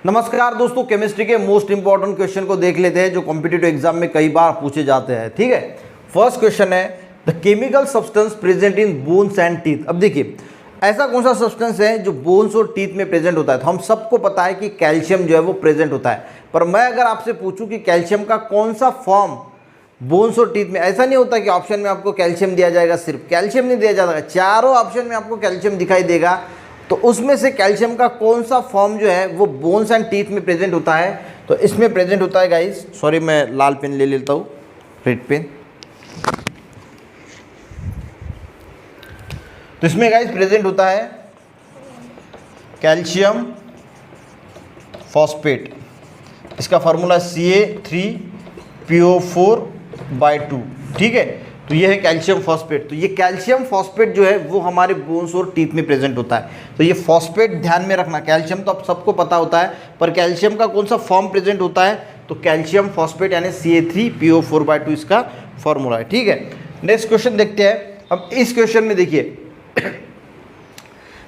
नमस्कार दोस्तों, केमिस्ट्री के मोस्ट इंपॉर्टेंट क्वेश्चन को देख लेते हैं जो कॉम्पिटिटिव एग्जाम में कई बार पूछे जाते हैं। ठीक है, फर्स्ट क्वेश्चन है the chemical substance present in bones and teeth. अब देखिए, ऐसा कौन सा सब्सटेंस है जो बोन्स और टीथ में प्रेजेंट होता है। तो हम सबको पता है कि कैल्शियम जो है वो प्रेजेंट होता है, पर मैं अगर आपसे पूछूं कि कैल्शियम का कौन सा फॉर्म बोन्स और टीथ में, ऐसा नहीं होता कि ऑप्शन में आपको कैल्शियम दिया जाएगा, सिर्फ कैल्शियम नहीं दिया जाएगा, चारों ऑप्शन में आपको कैल्शियम दिखाई देगा। तो उसमें से कैल्शियम का कौन सा फॉर्म जो है वो बोन्स एंड टीथ में प्रेजेंट होता है। तो इसमें प्रेजेंट होता है गाइस, सॉरी मैं लाल पेन ले लेता हूँ, रेड पेन। तो इसमें गाइस प्रेजेंट होता है कैल्शियम फॉस्फेट। इसका फार्मूला Ca3PO4/2। ठीक है, तो ये है कैल्शियम फॉस्फेट। तो ये कैल्शियम फॉस्फेट जो है वो हमारे बोन्स और टीथ में प्रेजेंट होता है। तो ये फॉस्फेट ध्यान में रखना, कैल्शियम तो आप सबको पता होता है, पर कैल्शियम का कौन सा फॉर्म प्रेजेंट होता है, तो कैल्शियम फॉस्फेट यानी Ca3PO4/2 इसका फॉर्मूला है। ठीक है, नेक्स्ट क्वेश्चन देखते हैं। अब इस क्वेश्चन में देखिए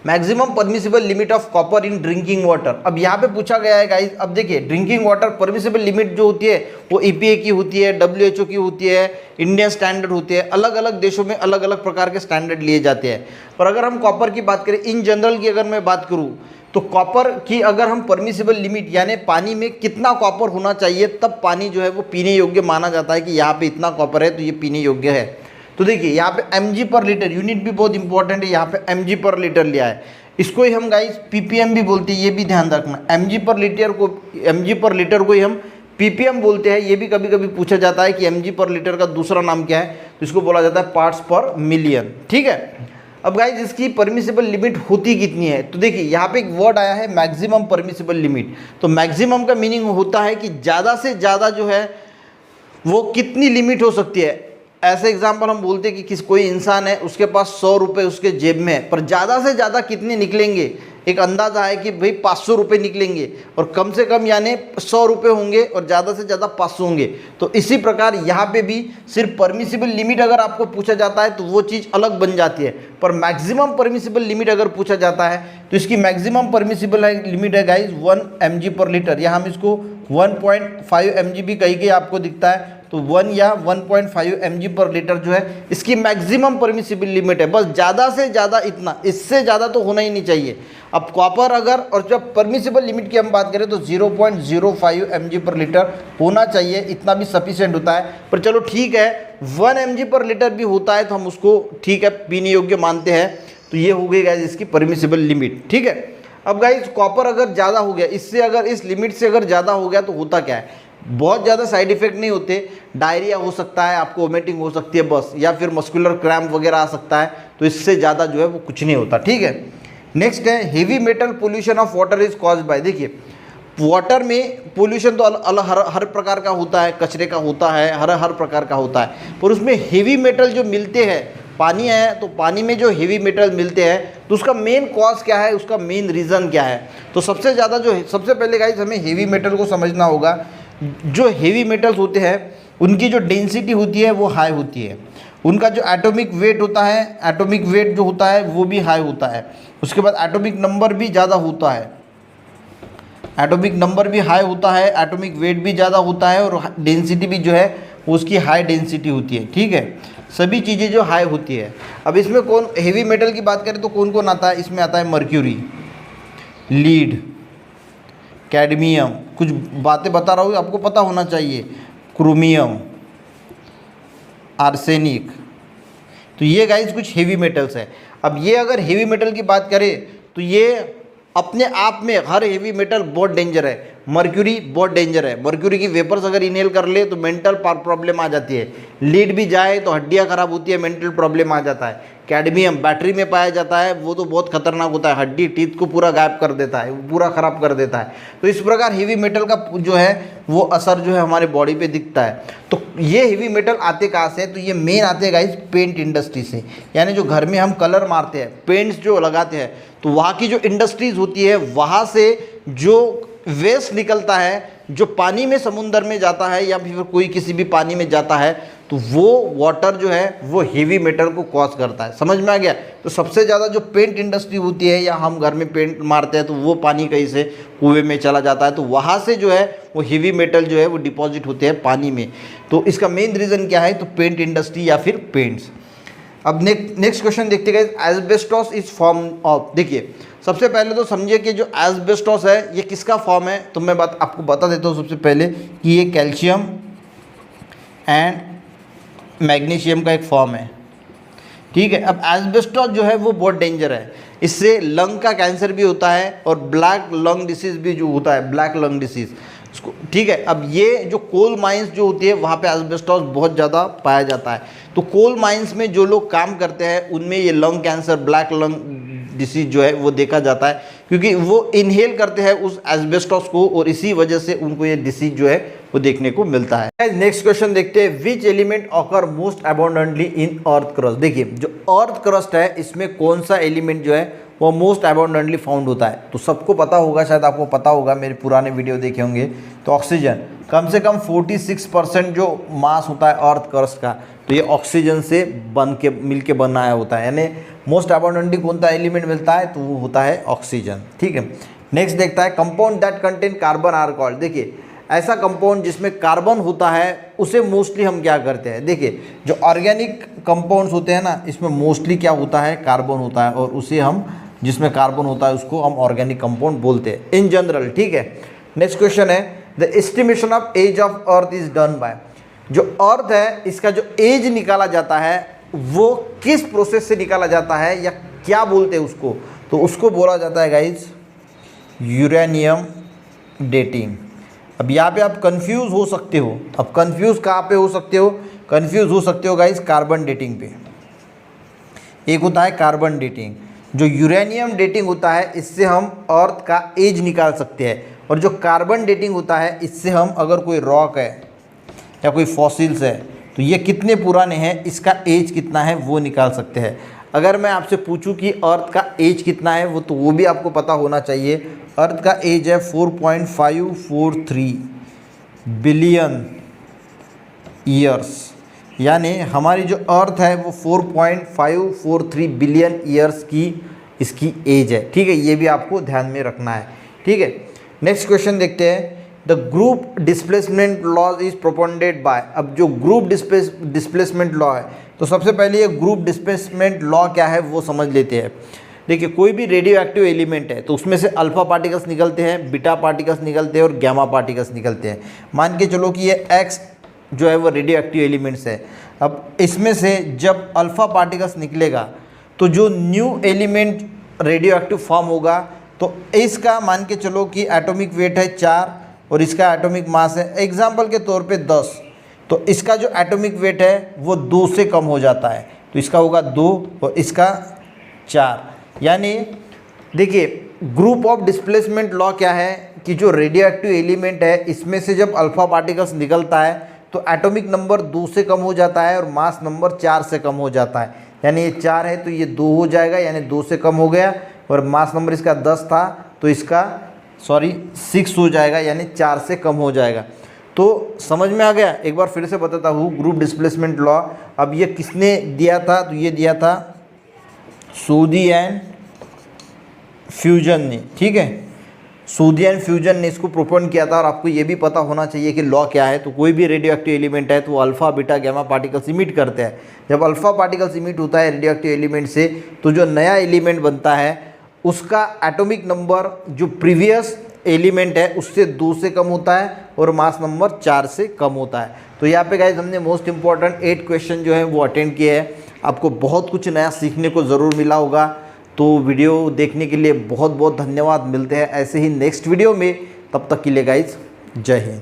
maximum permissible limit of copper in drinking water. अब यहाँ पे पूछा गया है गाइस, अब देखिए ड्रिंकिंग वाटर परमिसिबल लिमिट जो होती है वो EPA की होती है, WHO की होती है, इंडियन स्टैंडर्ड होती है। अलग अलग देशों में अलग अलग प्रकार के स्टैंडर्ड लिए जाते हैं। पर अगर हम कॉपर की बात करें, इन जनरल की अगर मैं बात करूँ, तो कॉपर की अगर हम परमिसिबल लिमिट यानी पानी में कितना कॉपर होना चाहिए तब पानी जो है वो पीने योग्य माना जाता है कि यहाँ पे इतना कॉपर है तो ये पीने योग्य है। तो देखिए यहाँ पे mg पर लीटर, यूनिट भी बहुत इंपॉर्टेंट है, यहाँ पे mg पर लीटर लिया है। इसको ही हम गाइस ppm भी बोलते हैं, ये भी ध्यान रखना। mg पर लीटर को ही हम ppm बोलते हैं। ये भी कभी कभी पूछा जाता है कि mg पर लीटर का दूसरा नाम क्या है, तो इसको बोला जाता है पार्ट्स पर मिलियन। ठीक है, अब गाइस इसकी परमिसिबल लिमिट होती कितनी है, तो देखिए यहाँ पे एक वर्ड आया है मैक्सिमम परमिसिबल लिमिट। तो मैक्सिमम का मीनिंग होता है कि ज़्यादा से ज़्यादा जो है वो कितनी लिमिट हो सकती है। ऐसे एग्जाम्पल हम बोलते हैं कि कोई इंसान है, उसके पास 100 रुपये उसके जेब में है, पर ज़्यादा से ज़्यादा कितने निकलेंगे, एक अंदाज़ा है कि भाई 500 रुपये निकलेंगे, और कम से कम यानी 100 रुपये होंगे और ज़्यादा से ज़्यादा 500 होंगे। तो इसी प्रकार यहाँ पे भी सिर्फ परमिसिबल लिमिट अगर आपको पूछा जाता है तो वो चीज़ अलग बन जाती है, पर मैक्सिमम परमिसिबल लिमिट अगर पूछा जाता है तो इसकी मैक्सिमम परमिसिबल लिमिट है गाइज 1 mg पर लीटर, या हम इसको 1.5 mg भी कहीं के आपको दिखता है। तो 1 या 1.5 mg पर लीटर जो है इसकी मैक्सिमम परमिसिबल लिमिट है। बस ज़्यादा से ज़्यादा इतना, इससे ज़्यादा तो होना ही नहीं चाहिए। अब कॉपर अगर, और जब परमिसिबल लिमिट की हम बात करें तो 0.05 mg पर लीटर होना चाहिए, इतना भी सफिशिएंट होता है। पर चलो ठीक है, 1 mg पर लीटर भी होता है तो हम उसको ठीक है पीने योग्य मानते हैं। तो ये हो गई गाइस इसकी परमिसिबल लिमिट। ठीक है, अब गाइस कॉपर अगर ज़्यादा हो गया, इससे अगर इस लिमिट से अगर ज़्यादा हो गया तो होता क्या है, बहुत ज़्यादा साइड इफेक्ट नहीं होते, डायरिया हो सकता है, आपको वोमिटिंग हो सकती है बस, या फिर मस्कुलर क्रैम्प वगैरह आ सकता है। तो इससे ज़्यादा जो है वो कुछ नहीं होता। ठीक है, नेक्स्ट है heavy metal pollution of water is caused by. देखिए वाटर में पोल्यूशन तो हर प्रकार का होता है, कचरे का होता है, हर प्रकार का होता है, पर उसमें हेवी मेटल जो मिलते हैं, पानी है तो पानी में जो हेवी मेटल मिलते हैं तो उसका मेन कॉज क्या है, उसका मेन रीज़न क्या है। तो सबसे ज़्यादा जो सबसे पहले गाइस हमें हेवी मेटल को समझना होगा। जो हेवी मेटल्स होते हैं उनकी जो डेंसिटी होती है वो हाई होती है, उनका जो एटॉमिक वेट होता है, एटॉमिक वेट जो होता है वो भी हाई होता है। उसके बाद एटॉमिक नंबर भी ज़्यादा होता है, एटॉमिक नंबर भी हाई होता है, एटॉमिक वेट भी ज़्यादा होता है, और डेंसिटी भी जो है उसकी हाई डेंसिटी होती है। ठीक है, सभी चीज़ें जो हाई होती है। अब इसमें कौन हेवी मेटल की बात करें तो कौन कौन आता है, इसमें आता है मर्क्यूरी, लीड, कैडमियम, कुछ बातें बता रहा हूँ आपको पता होना चाहिए, क्रोमियम, आर्सेनिक। तो ये गाइस कुछ हेवी मेटल्स है। अब ये अगर हेवी मेटल की बात करें तो ये अपने आप में हर हेवी मेटल बहुत डेंजर है। मर्क्यूरी बहुत डेंजर है, मर्क्यूरी की वेपर्स अगर इनहेल कर ले तो मेंटल प्रॉब्लम आ जाती है, लीड भी जाए तो हड्डियाँ खराब होती है, मेंटल प्रॉब्लम आ जाता है। कैडमियम बैटरी में पाया जाता है, वो तो बहुत खतरनाक होता है, हड्डी टीथ को पूरा गायब कर देता है, पूरा ख़राब कर देता है। तो इस प्रकार हेवी मेटल का जो है वो असर जो है हमारे बॉडी पे दिखता है। तो ये हेवी मेटल आते कहाँ से, तो ये मेन आते हैं गाइस पेंट इंडस्ट्री से, यानी जो घर में हम कलर मारते हैं, पेंट्स जो लगाते हैं, तो वहाँ की जो इंडस्ट्रीज़ होती है वहाँ से जो वेस्ट निकलता है, जो पानी में समुंदर में जाता है या फिर कोई किसी भी पानी में जाता है, तो वो वाटर जो है वो हेवी मेटल को कॉज करता है। समझ में आ गया? तो सबसे ज़्यादा जो पेंट इंडस्ट्री होती है या हम घर में पेंट मारते हैं तो वो पानी कहीं से कुएं में चला जाता है, तो वहाँ से जो है वो हेवी मेटल जो है वो डिपॉजिट होते हैं पानी में। तो इसका मेन रीज़न क्या है? तो पेंट इंडस्ट्री या फिर पेंट्स। अब नेक्स्ट क्वेश्चन देखते गए, एस्बेस्टॉस इज फॉर्म ऑफ। देखिए सबसे पहले तो समझिए कि जो एस्बेस्टॉस है ये किसका फॉर्म है, तो मैं आपको बता देता हूँ सबसे पहले कि ये कैल्शियम एंड मैग्नीशियम का एक फॉर्म है, ठीक है। अब एस्बेस्टॉस जो है वो बहुत डेंजर है, इससे लंग का कैंसर भी होता है और ब्लैक लंग डिसीज़ भी जो होता है, ब्लैक लंग डिसीज़, ठीक है। अब ये जो कोल माइंस जो होती है वहाँ पे एस्बेस्टॉस बहुत ज़्यादा पाया जाता है। तो कोल माइंस में जो लोग काम करते हैं उनमें ये lung cancer, black lung disease जो है वो देखा जाता है, क्योंकि वो इनहेल करते हैं उस एस्बेस्टॉस को और इसी वजह से उनको ये डिसीज जो है वो देखने को मिलता है। नेक्स्ट क्वेश्चन देखते हैं, which element occur most abundantly in earth crust. देखिए जो अर्थ क्रस्ट है इसमें कौन सा एलिमेंट जो है वो मोस्ट अबंडेंटली फाउंड होता है, तो सबको पता होगा, शायद आपको पता होगा, मेरे पुराने वीडियो देखे होंगे। तो ऑक्सीजन, कम से कम 46% जो मास होता है अर्थ क्रस्ट का, तो ये ऑक्सीजन से मिल के बनाया होता है, यानी मोस्ट अबंडेंटली कौन सा एलिमेंट मिलता है तो वो होता है ऑक्सीजन, ठीक है। नेक्स्ट देखता है, compound that contain carbon are called. देखिए ऐसा कंपाउंड जिसमें कार्बन होता है उसे मोस्टली हम क्या करते हैं, देखिए जो ऑर्गेनिक कंपाउंड्स होते हैं ना इसमें मोस्टली क्या होता है, कार्बन होता है, और उसे हम जिसमें कार्बन होता है उसको हम ऑर्गेनिक कंपाउंड बोलते हैं इन जनरल, ठीक है। नेक्स्ट क्वेश्चन है, the estimation of age of earth is done by. जो अर्थ है इसका जो एज निकाला जाता है वो किस प्रोसेस से निकाला जाता है या क्या बोलते हैं उसको, तो उसको बोला जाता है गाइज यूरेनियम डेटिंग। अब यहाँ पे आप कंफ्यूज हो सकते हो, अब कंफ्यूज कहाँ पे हो सकते हो, कंफ्यूज हो सकते हो गाइज कार्बन डेटिंग पे। एक होता है कार्बन डेटिंग, जो यूरेनियम डेटिंग होता है इससे हम अर्थ का एज निकाल सकते हैं, और जो कार्बन डेटिंग होता है इससे हम अगर कोई रॉक है या कोई फॉसिल्स है तो ये कितने पुराने हैं इसका एज कितना है वो निकाल सकते हैं। अगर मैं आपसे पूछूं कि अर्थ का एज कितना है तो वो भी आपको पता होना चाहिए। अर्थ का एज है 4.543 बिलियन ईयर्स, यानी हमारी जो अर्थ है वो 4.543 बिलियन ईयर्स की इसकी एज है, ठीक है। ये भी आपको ध्यान में रखना है, ठीक है। नेक्स्ट क्वेश्चन देखते हैं, the group displacement law is propounded by. अब जो ग्रुप डिस्प्लेसमेंट लॉ है तो सबसे पहले ये ग्रुप डिस्प्लेसमेंट लॉ क्या है वो समझ लेते हैं। देखिए कोई भी रेडियो एक्टिव एलिमेंट है तो उसमें से अल्फा पार्टिकल्स निकलते हैं, बीटा पार्टिकल्स निकलते हैं और गैमा पार्टिकल्स निकलते हैं। मान के चलो कि ये एक्स जो है वो रेडियो एक्टिव एलिमेंट्स है। अब इसमें से जब अल्फा पार्टिकल्स निकलेगा तो जो new element radio active form होगा, तो इसका मान के चलो कि एटॉमिक वेट है 4 और इसका एटॉमिक मास है एग्जाम्पल के तौर पे 10, तो इसका जो एटॉमिक वेट है वो 2 से कम हो जाता है, तो इसका होगा 2 और इसका 4। यानी देखिए ग्रुप ऑफ डिस्प्लेसमेंट लॉ क्या है कि जो रेडियो एक्टिव एलिमेंट है इसमें से जब अल्फा पार्टिकल्स निकलता है तो एटॉमिक नंबर 2 से कम हो जाता है और मास नंबर 4 से कम हो जाता है। यानी ये 4 है तो ये 2 हो जाएगा, यानी 2 से कम हो गया, और मास नंबर इसका 10 था तो इसका 6 हो जाएगा, यानी 4 से कम हो जाएगा। तो समझ में आ गया? एक बार फिर से बताता हूँ ग्रुप डिस्प्लेसमेंट लॉ। अब ये किसने दिया था, तो ये दिया था सूदी एंड फ्यूजन ने, ठीक है। सूदी एंड फ्यूजन ने इसको प्रोपोन किया था, और आपको ये भी पता होना चाहिए कि लॉ क्या है। तो कोई भी रेडियो एक्टिव एलिमेंट है तो वो alpha beta gamma particles emit करते हैं। जब अल्फा पार्टिकल्स इमिट होता है रेडियो एक्टिव एलिमेंट से तो जो नया एलिमेंट बनता है उसका एटॉमिक नंबर जो प्रीवियस एलिमेंट है उससे 2 से कम होता है और मास नंबर 4 से कम होता है। तो यहाँ पे गाइज हमने मोस्ट इंपॉर्टेंट 8 क्वेश्चन जो है वो अटेंड किए हैं। आपको बहुत कुछ नया सीखने को ज़रूर मिला होगा। तो वीडियो देखने के लिए बहुत बहुत धन्यवाद। मिलते हैं ऐसे ही नेक्स्ट वीडियो में, तब तक के लिए गाइज जय हिंद।